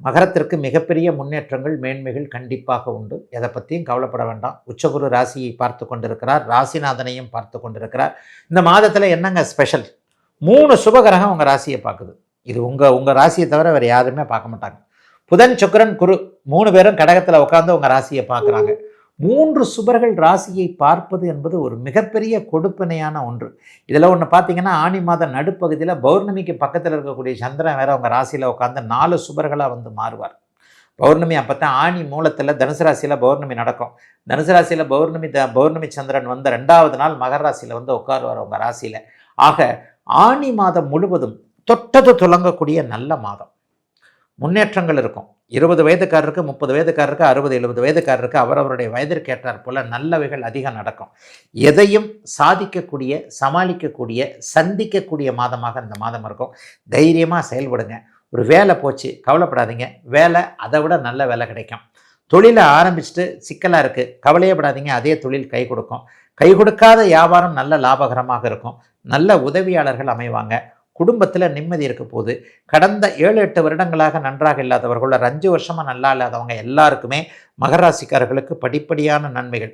மகரத்திற்கு மிகப்பெரிய முன்னேற்றங்கள் மேன்மைகள் கண்டிப்பாக உண்டு. எதை பற்றியும் கவலைப்பட வேண்டாம். உச்சகுரு ராசியை பார்த்து கொண்டிருக்கிறார், ராசிநாதனையும் பார்த்து கொண்டிருக்கிறார். இந்த மாதத்தில் என்னங்க ஸ்பெஷல்? 3 சுபகிரகம் உங்கள் ராசியை பார்க்குது. இது உங்கள் ராசியை தவிர வேறு யாருமே பார்க்க மாட்டாங்க. புதன், சுக்கிரன், குரு 3 பேரும் கடகத்தில் உட்காந்து உங்கள் ராசியை பார்க்குறாங்க. 3 சுபர்கள் ராசியை பார்ப்பது என்பது ஒரு மிகப்பெரிய கொடுப்பினையான ஒன்று. இதில் ஒன்று பார்த்தீங்கன்னா, ஆனி மாத நடுப்பகுதியில் பௌர்ணமிக்கு பக்கத்தில் இருக்கக்கூடிய சந்திரன் வேற உங்கள் ராசியில் உட்காந்து 4 சுபர்களாக வந்து மாறுவார். பௌர்ணமி அப்போ தான் ஆனி மூலத்தில் தனுசு ராசியில் பௌர்ணமி நடக்கும். தனுசு ராசியில் பௌர்ணமி சந்திரன் வந்து 2வது நாள் மகர ராசியில் வந்து உட்காருவார் உங்கள் ராசியில். ஆக ஆனி மாதம் முழுவதும் தொட்டது துலங்கக்கூடிய நல்ல மாதம். முன்னேற்றங்கள் இருக்கும். 20 வயதுக்காரருக்கு, 30 வயதுக்காரருக்கு, 60, 70 வயதுக்காரருக்கு அவரவருடைய வயதிற்கு ஏற்றாற் போல நல்லவைகள் அதிகம் நடக்கும். எதையும் சாதிக்கக்கூடிய, சமாளிக்கக்கூடிய, சந்திக்கக்கூடிய மாதமாக இந்த மாதம் இருக்கும். தைரியமாக செயல்படுங்க. ஒரு வேலை போச்சு, கவலைப்படாதீங்க. வேலை அதை விட நல்ல வேலை கிடைக்கும். தொழிலை ஆரம்பிச்சுட்டு சிக்கலாக இருக்குது, கவலையே படாதீங்க. அதே தொழில் கை கொடுக்கும். கை கொடுக்காத வியாபாரம் நல்ல லாபகரமாக இருக்கும். நல்ல உதவியாளர்கள் அமைவாங்க. குடும்பத்தில் நிம்மதி இருக்க போது. கடந்த 7-8 வருடங்களாக நன்றாக இல்லாதவர்கள், ஒரு 5 வருஷமாக நல்லா இல்லாதவங்க எல்லாருக்குமே மகர ராசிக்காரர்களுக்கு படிப்படியான நன்மைகள்.